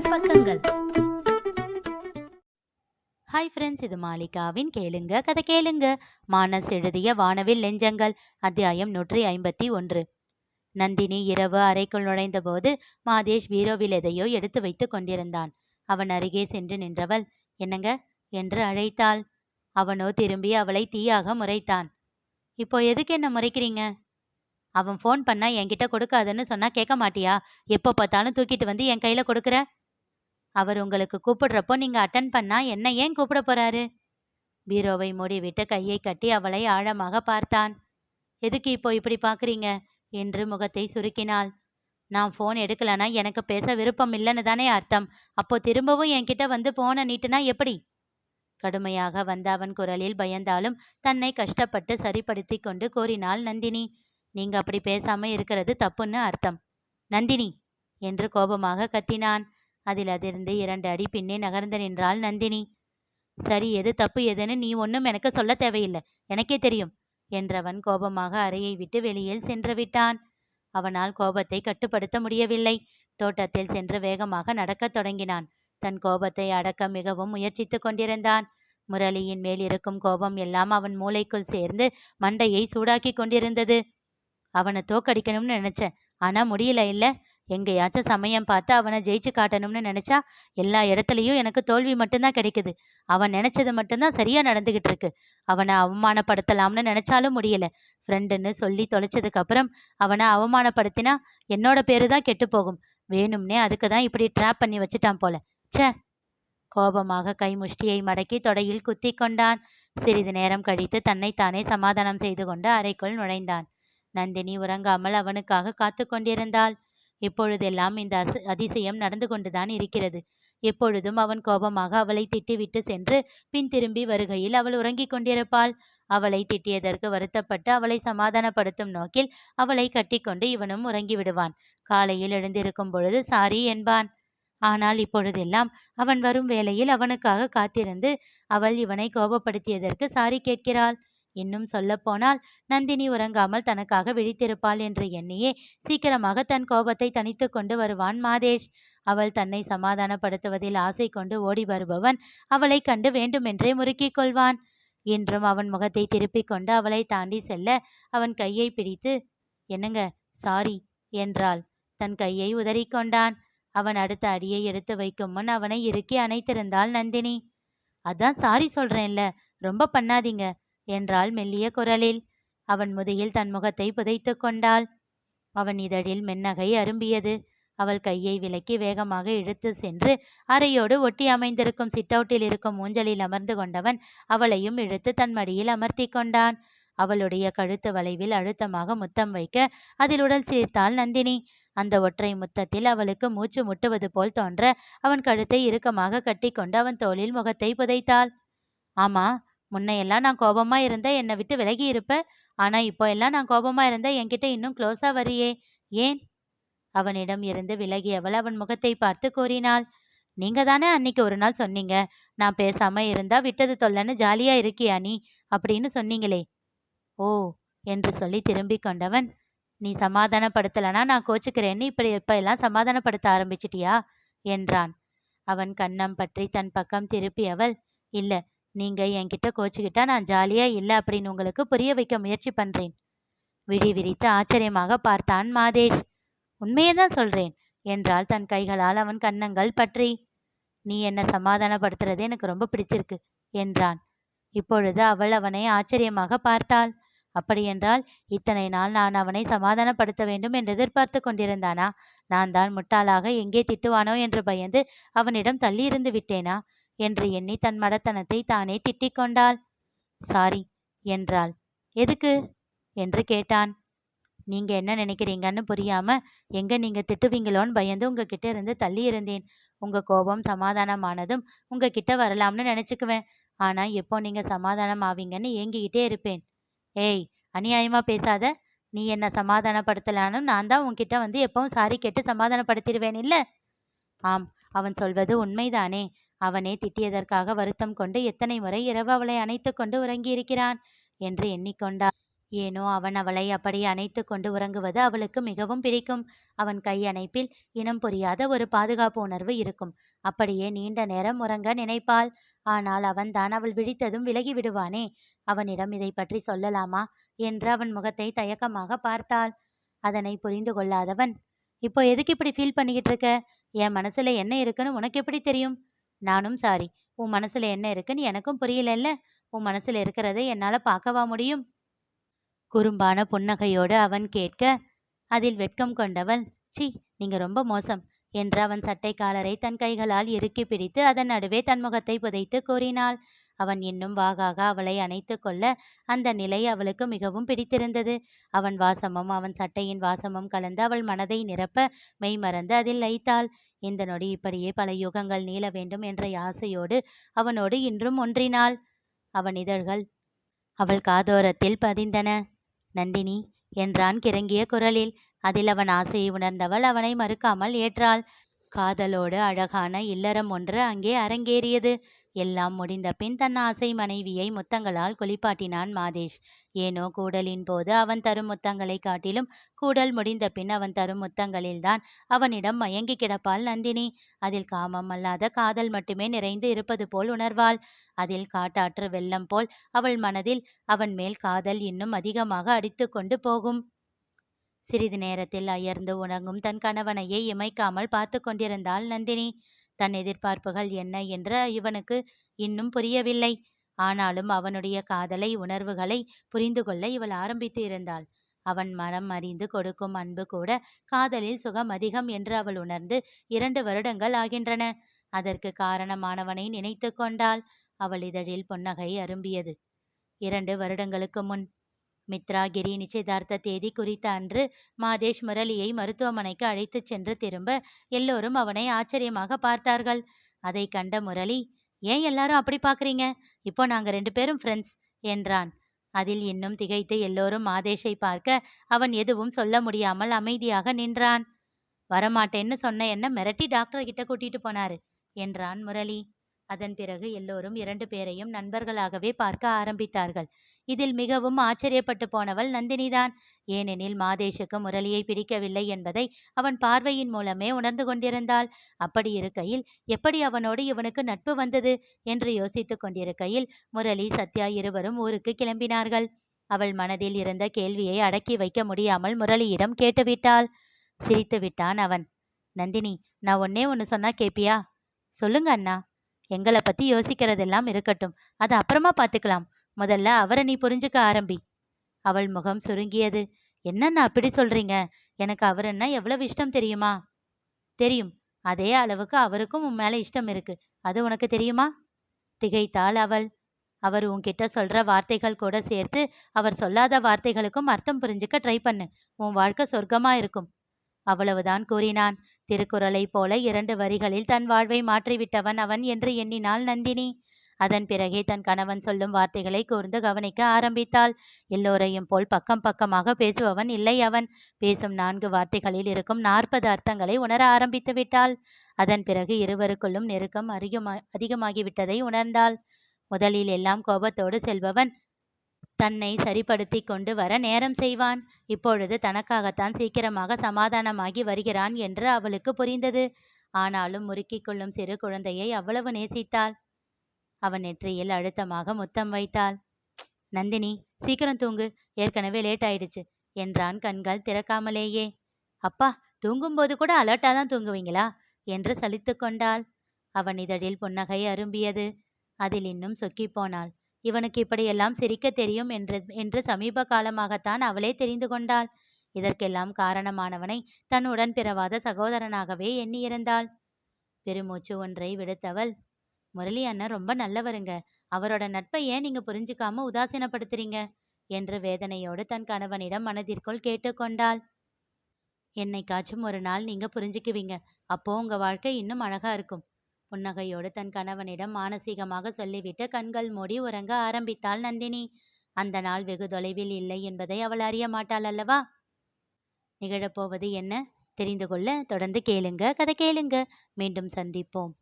மானஸ் பக்கங்கள். Hi friends, இது மாலிகாவின் கேளுங்க கதை கேளுங்க. மானஸ் எழுதிய வானவில் நெஞ்சங்கள், அத்தியாயம் 151. நந்தினி இரவு அறைக்குள் நுழைந்தபோது மாதேஷ் பீரோவில் எதையோ எடுத்து வைத்து கொண்டிருந்தான். அவன் அருகே சென்று நின்றவள், என்னங்க என்று அழைத்தாள். அவனோ திரும்பி அவளை தீயாக முறைத்தான். இப்போ எதுக்கு என்ன முறைக்கிறீங்க? அவன் ஃபோன் பண்ணா என்கிட்ட கொடுக்காதன்னு சொன்னா கேட்க மாட்டியா? எப்போ பார்த்தாலும் தூக்கிட்டு வந்து என் கையில கொடுக்குற. அவர் உங்களுக்கு கூப்பிடுறப்போ நீங்க அட்டன் பண்ணா என்ன ஏன் கூப்பிட போறாரு? பீரோவை மூடிவிட்டு கையை கட்டி அவளை ஆழமாக பார்த்தான். எதுக்கு இப்போ இப்படி பார்க்குறீங்க என்று முகத்தை சுருக்கினாள். நான் ஃபோன் எடுக்கலனா எனக்கு பேச விருப்பம் இல்லைன்னு தானே அர்த்தம். அப்போ திரும்பவும் என்கிட்ட வந்து போனை நீட்டுனா எப்படி? கடுமையாக வந்த அவன் குரலில் பயந்தாலும் தன்னை கஷ்டப்பட்டு சரிப்படுத்தி கொண்டு கூறினாள் நந்தினி. நீங்க அப்படி பேசாம இருக்கிறது தப்புன்னு அர்த்தம். நந்தினி என்று கோபமாக கத்தினான். அதில் அதிர்ந்து 2 அடி பின்னே நகர்ந்து நின்றாள் நந்தினி. சரி, எது தப்பு எதுன்னு நீ ஒன்றும் எனக்கு சொல்ல தேவையில்லை, எனக்கே தெரியும் என்றவன் கோபமாக அறையை விட்டு வெளியில் சென்று விட்டான். அவனால் கோபத்தை கட்டுப்படுத்த முடியவில்லை. தோட்டத்தில் சென்று வேகமாக நடக்கத் தொடங்கினான். தன் கோபத்தை அடக்க மிகவும் முயற்சித்து கொண்டிருந்தான். முரளியின் மேல் இருக்கும் கோபம் எல்லாம் அவன் மூளைக்குள் சேர்ந்து மண்டையை சூடாக்கி கொண்டிருந்தது. அவனை தோக்கடிக்கணும்னு நினைச்சேன், ஆனா முடியல இல்ல. எங்கேயாச்சும் சமயம் பார்த்து அவனை ஜெயிச்சு காட்டணும்னு நினைச்சா எல்லா இடத்துலையும் எனக்கு தோல்வி மட்டும்தான் கிடைக்குது. அவன் நினைச்சது மட்டும்தான் சரியா நடந்துகிட்டு இருக்கு. அவனை அவமானப்படுத்தலாம்னு நினைச்சாலும் முடியல. ஃப்ரெண்டுன்னு சொல்லி தொலைச்சதுக்கு அப்புறம் அவனை அவமானப்படுத்தினா என்னோட பேரு தான் கெட்டு போகும். வேணும்னே அதுக்கு தான் இப்படி ட்ராப் பண்ணி வச்சுட்டான் போல. ச்சே! கோபமாக கை முஷ்டியை மடக்கி தொடையில் குத்தி கொண்டான். சிறிது நேரம் கழித்து தன்னைத்தானே சமாதானம் செய்து கொண்டு அறைக்குள் நுழைந்தான். நந்தினி உறங்காமல் அவனுக்காக காத்து கொண்டிருந்தாள். இப்பொழுதெல்லாம் இந்த அதிசயம் நடந்து கொண்டுதான் இருக்கிறது. எப்பொழுதும் அவன் கோபமாக அவளை திட்டிவிட்டு சென்று பின் திரும்பி வருகையில் அவள் உறங்கிக் கொண்டிருப்பாள். அவளை திட்டியதற்கு வருத்தப்பட்டு அவளை சமாதானப்படுத்தும் நோக்கில் அவளை கட்டிக்கொண்டு இவனும் உறங்கி விடுவான். காலையில் எழுந்திருக்கும் பொழுது சாரி என்பான். ஆனால் இப்பொழுதெல்லாம் அவன் வரும் வேளையில் அவனுக்காக காத்திருந்து அவள் இவனை கோபப்படுத்தியதற்கு சாரி கேட்கிறாள். இன்னும் சொல்லப்போனால் நந்தினி உறங்காமல் தனக்காக விழித்திருப்பாள் என்று எண்ணியே சீக்கிரமாக தன் கோபத்தை தனித்து கொண்டு வருவான் மாதேஷ். அவள் தன்னை சமாதானப்படுத்துவதில் ஆசை கொண்டு ஓடி வருபவன் அவளை கண்டு வேண்டுமென்றே முறுக்கிக் கொள்வான். இன்றும் அவன் முகத்தை திருப்பிக் கொண்டு அவளை தாண்டி செல்ல அவன் கையை பிடித்து, என்னங்க சாரி என்றாள். தன் கையை உதறிக்கொண்டான். அவன் அடுத்த அடியை எடுத்து வைக்கும் முன் அவனை இறுக்கி அணைத்திருந்தாள் நந்தினி. அதான் சாரி சொல்றேன்ல, ரொம்ப பண்ணாதீங்க என்றாள் மெல்லிய குரலில். அவன் முதுகில் தன் முகத்தை புதைத்து கொண்டாள். அவன் இதழில் மென்னகை அரும்பியது. அவள் கையை விலக்கி வேகமாக இழுத்து சென்று அறையோடு ஒட்டி அமைந்திருக்கும் சிட்டவுட்டில் இருக்கும் ஊஞ்சலில் அமர்ந்து கொண்டவன் அவளையும் இழுத்து தன் மடியில் அமர்த்தி கொண்டான். அவளுடைய கழுத்து வளைவில் அழுத்தமாக முத்தம் வைக்க அதில் உடல் சிரித்தாள் நந்தினி. அந்த ஒற்றை முத்தத்தில் அவளுக்கு மூச்சு முட்டுவது போல் தோன்ற அவன் கழுத்தை இறுக்கமாக கட்டிக்கொண்டு அவன் தோளில் முகத்தை புதைத்தாள். ஆமா, முன்னையெல்லாம் நான் கோபமா இருந்தா என்னை விட்டு விலகி இருப்ப. ஆனா இப்போ எல்லாம் நான் கோபமா இருந்தா என்கிட்ட இன்னும் க்ளோஸா வரியே, ஏன்? அவனிடம் இருந்து விலகியவள் அவன் முகத்தை பார்த்து கூறினாள். நீங்க தானே அன்னைக்கு ஒரு நாள் சொன்னீங்க, நான் பேசாம இருந்தா விட்டது தொல்லன்னு ஜாலியா இருக்கியா நீ அப்படின்னு சொன்னீங்களே. ஓ என்று சொல்லி திரும்பி கொண்டவன், நீ சமாதானப்படுத்தலனா நான் கோச்சுக்கிறேன்னு இப்ப எல்லாம் சமாதானப்படுத்த ஆரம்பிச்சிட்டியா என்றான். அவன் கன்னம் பற்றி தன் பக்கம் திருப்பியவள், இல்ல, நீங்க என்கிட்ட கோச்சுக்கிட்டா நான் ஜாலியா இல்லை அப்படின்னு உங்களுக்கு புரிய வைக்க முயற்சி பண்றேன். விழி விரித்து ஆச்சரியமாக பார்த்தான் மாதேஷ். உண்மையேதான் சொல்றேன் என்றாள் தன் கைகளால் அவன் கன்னங்கள் பற்றி. நீ என்ன சமாதானப்படுத்துறது எனக்கு ரொம்ப பிடிச்சிருக்கு என்றான். இப்பொழுது அவள் அவனை ஆச்சரியமாக பார்த்தாள். அப்படியென்றால் இத்தனை நாள் நான் அவனை சமாதானப்படுத்த வேண்டும் என்று எதிர்பார்த்து கொண்டிருந்தானா? நான் தான் முட்டாளாக எங்கே திட்டுவானோ என்று பயந்து அவனிடம் தள்ளி இருந்து விட்டேனா என்று எண்ணி தன் மடத்தனத்தை தானே திட்டிக் கொண்டாள். சாரி என்றாள். எதுக்கு என்று கேட்டான். நீங்க என்ன நினைக்கிறீங்கன்னு புரியாம எங்க நீங்க திட்டுவீங்களோன்னு பயந்து உங்ககிட்ட இருந்து தள்ளி இருந்தேன். உங்க கோபம் சமாதானமானதும் உங்ககிட்ட வரலாம்னு நினைச்சுக்குவேன். ஆனா எப்போ நீங்க சமாதானம் ஆவீங்கன்னு ஏங்கிக்கிட்டே இருப்பேன். ஏய், அநியாயமா பேசாத. நீ என்ன சமாதானப்படுத்தலான்னு நான் தான் உன்கிட்ட வந்து எப்பவும் சாரி கேட்டு சமாதானப்படுத்திடுவேன் இல்ல? ஆம், அவன் சொல்வது உண்மைதானே. அவனே திட்டியதற்காக வருத்தம் கொண்டு எத்தனை முறை இரவு அவளை அணைத்து கொண்டு உறங்கியிருக்கிறான் என்று எண்ணிக்கொண்டாள். ஏனோ அவன் அவளை அப்படி அணைத்து கொண்டு உறங்குவது அவளுக்கு மிகவும் பிடிக்கும். அவன் கை அணைப்பில் இனம் புரியாத ஒரு பாதுகாப்பு உணர்வு இருக்கும். அப்படியே நீண்ட நேரம் உறங்க நினைப்பாள். ஆனால் அவன்தான் அவள் விழித்ததும் விலகி விடுவானே. அவனிடம் இதை பற்றி சொல்லலாமா என்று அவன் முகத்தை தயக்கமாக பார்த்தாள். அதனை புரிந்து கொள்ளாதவன், இப்போ எதுக்கு இப்படி ஃபீல் பண்ணிக்கிட்டு இருக்க? என் மனசுல என்ன இருக்குன்னு உனக்கு எப்படி தெரியும்? நானும் சாரி. உன் மனசுல என்ன இருக்குன்னு எனக்கும் புரியலல்ல. உன் மனசுல இருக்கிறதை என்னால பார்க்கவா முடியும்? குறும்பான புன்னகையோடு அவன் கேட்க, அதில் வெட்கம் கொண்டவள், சி, நீங்க ரொம்ப மோசம் என்று அவன் சட்டை காலரை தன் கைகளால் இறுக்கி பிடித்து அதன் நடுவே தன் முகத்தை புதைத்து கூறினாள். அவன் இன்னும் வாகாக அவளை அணைத்து கொள்ள அந்த நிலை அவளுக்கு மிகவும் பிடித்திருந்தது. அவன் வாசமும் அவன் சட்டையின் வாசமும் கலந்து அவள் மனதை நிரப்ப மெய்மறந்து அதில் லயித்தாள். இந்த நொடி இப்படியே பல யுகங்கள் நீள வேண்டும் என்ற ஆசையோடு அவனோடு இன்றும் ஒன்றினாள். அவன் இதழ்கள் அவள் காதோரத்தில் பதிந்தன. நந்தினி என்றான் கிறங்கிய குரலில். அதில் அவன் ஆசையை உணர்ந்தவள் அவனை மறுக்காமல் ஏற்றாள். காதலோடு அழகான இல்லறம் ஒன்று அங்கே அரங்கேறியது. எல்லாம் முடிந்த பின் தன் ஆசை மனைவியை முத்தங்களால் குளிப்பாட்டினான் மாதேஷ். ஏனோ கூடலின் போது அவன் தரும் முத்தங்களை காட்டிலும் கூடல் முடிந்த பின் அவன் தரும் முத்தங்களில்தான் அவனிடம் மயங்கி கிடப்பாள் நந்தினி. அதில் காமம் அல்லாத காதல் மட்டுமே நிறைந்து இருப்பது போல் உணர்வாள். அதில் காட்டாற்று வெள்ளம் போல் அவள் மனதில் அவன் மேல் காதல் இன்னும் அதிகமாக அடித்து கொண்டு போகும். சிறிது நேரத்தில் அயர்ந்து உணங்கும் தன் கணவனையே இமைக்காமல் பார்த்து கொண்டிருந்தாள் நந்தினி. தன் எதிர்பார்ப்புகள் என்ன என்று இவனுக்கு இன்னும் புரியவில்லை. ஆனாலும் அவனுடைய காதலை உணர்வுகளை புரிந்து கொள்ள இவள் ஆரம்பித்து இருந்தாள். அவன் மனம் அறிந்து கொடுக்கும் அன்பு கூட காதலில் சுகம் அதிகம் என்று அவள் உணர்ந்து 2 வருடங்கள் ஆகின்றன. அதற்கு காரணமானவனை நினைத்து கொண்டாள். அவள் இதழில் புன்னகை அரும்பியது. 2 வருடங்களுக்கு முன் மித்ராகிரி நிச்சயதார்த்த தேதி குறித்த அன்று மாதேஷ் முரளியை மருத்துவமனைக்கு அழைத்துச் சென்று திரும்ப எல்லோரும் அவனை ஆச்சரியமாக பார்த்தார்கள். அதை கண்ட முரளி, ஏன் எல்லாரும் அப்படி பார்க்குறீங்க? இப்போ நாங்க 2 பேரும் ஃப்ரெண்ட்ஸ் என்றான். அதில் இன்னும் திகைத்து எல்லோரும் மாதேஷை பார்க்க அவன் எதுவும் சொல்ல முடியாமல் அமைதியாக நின்றான். வரமாட்டேன்னு சொன்ன என்ன மிரட்டி டாக்டர் கிட்ட கூட்டிட்டு போனாரு என்றான் முரளி. அதன் பிறகு எல்லோரும் 2 பேரையும் நண்பர்களாகவே பார்க்க ஆரம்பித்தார்கள். இதில் மிகவும் ஆச்சரியப்பட்டு போனவள் நந்தினிதான். ஏனெனில் மாதேஷுக்கு முரளியை பிடிக்கவில்லை என்பதை அவன் பார்வையின் மூலமே உணர்ந்து கொண்டிருந்தாள். அப்படி இருக்கையில் எப்படி அவனோடு இவனுக்கு நட்பு வந்தது என்று யோசித்துக் கொண்டிருக்கையில் முரளி, சத்யா இருவரும் ஊருக்கு கிளம்பினார்கள். அவள் மனதில் இருந்த கேள்வியை அடக்கி வைக்க முடியாமல் முரளியிடம் கேட்டுவிட்டாள். சிரித்து விட்டான் அவன். நந்தினி, நான் ஒன்னே ஒன்று சொன்னா கேப்பியா? சொல்லுங்க அண்ணா. எங்களை பத்தி யோசிக்கிறதெல்லாம் இருக்கட்டும், அதை அப்புறமா பார்த்துக்கலாம். முதல்ல அவரை நீ புரிஞ்சுக்க ஆரம்பி. அவள் முகம் சுருங்கியது. என்னண்ணா அப்படி சொல்றீங்க? எனக்கு அவருன்னா எவ்வளவு இஷ்டம் தெரியுமா? தெரியும். அதே அளவுக்கு அவருக்கும் உன் மேல இஷ்டம் இருக்கு. அது உனக்கு தெரியுமா? திகைத்தாள் அவள். அவர் உன்கிட்ட சொல்ற வார்த்தைகள் கூட சேர்த்து அவர் சொல்லாத வார்த்தைகளுக்கும் அர்த்தம் புரிஞ்சுக்க ட்ரை பண்ணு. உன் வாழ்க்கை சொர்க்கமா இருக்கும். அவ்வளவுதான் கூறினான். திருக்குறளைப் போல 2 வரிகளில் தன் வாழ்வை மாற்றிவிட்டவன் அவன் என்று எண்ணினாள் நந்தினி. அதன் பிறகே தன் கணவன் சொல்லும் வார்த்தைகளை கூர்ந்து கவனிக்க ஆரம்பித்தாள். எல்லோரையும் போல் பக்கம் பக்கமாக பேசுபவன் இல்லை அவன். பேசும் 4 வார்த்தைகளில் இருக்கும் 40 அர்த்தங்களை உணர ஆரம்பித்து விட்டாள். அதன் பிறகு இருவருக்குள்ளும் நெருக்கம் அதிகமாகிவிட்டதை உணர்ந்தாள். முதலில் எல்லாம் கோபத்தோடு செல்பவன் தன்னை சரிப்படுத்தி கொண்டு வர நேரம் செய்வான். இப்பொழுது தனக்காகத்தான் சீக்கிரமாக சமாதானமாகி வருகிறான் என்று அவளுக்கு புரிந்தது. ஆனாலும் முறுக்கிக் கொள்ளும் சிறு குழந்தையை அவ்வளவு நேசித்தாள். அவன் நெற்றியில் அழுத்தமாக முத்தம் வைத்தாள். நந்தினி, சீக்கிரம் தூங்கு, ஏற்கனவே லேட் ஆயிடுச்சு என்றான் கண்கள் திறக்காமலேயே. அப்பா, தூங்கும்போது கூட அலர்ட்டா தான் தூங்குவீங்களா என்று சலித்து கொண்டாள். அவன் இதழில் புன்னகை அரும்பியது. அதில் இன்னும் சொக்கிப் போனாள். இவனுக்கு இப்படியெல்லாம் சிரிக்க தெரியும் என்று சமீப காலமாகத்தான் அவளே தெரிந்து கொண்டாள். இதற்கெல்லாம் காரணமானவனை தன் உடன் பிறவாத சகோதரனாகவே எண்ணியிருந்தாள். பெருமூச்சு ஒன்றை விடுத்தவள், முரளி அண்ணன் ரொம்ப நல்லவருங்க. அவரோட நட்பை ஏன் நீங்க புரிஞ்சுக்காம உதாசீனப்படுத்துறீங்க என்று வேதனையோடு தன் கணவனிடம் மனதிற்குள் கேட்டுக்கொண்டாள். என்னைக்காச்சும் ஒரு நாள் நீங்க புரிஞ்சுக்குவீங்க. அப்போ உங்க வாழ்க்கை இன்னும் அழகா இருக்கும். புன்னகையோடு தன் கணவனிடம் மானசீகமாக சொல்லிவிட்டு கண்கள் மூடி உறங்க ஆரம்பித்தாள் நந்தினி. அந்த நாள் வெகு தொலைவில் இல்லை என்பதை அவள் அறிய மாட்டாள் அல்லவா? நிகழப்போவது என்ன தெரிந்து கொள்ள தொடர்ந்து கேளுங்க. கதை கேளுங்க. மீண்டும் சந்திப்போம்.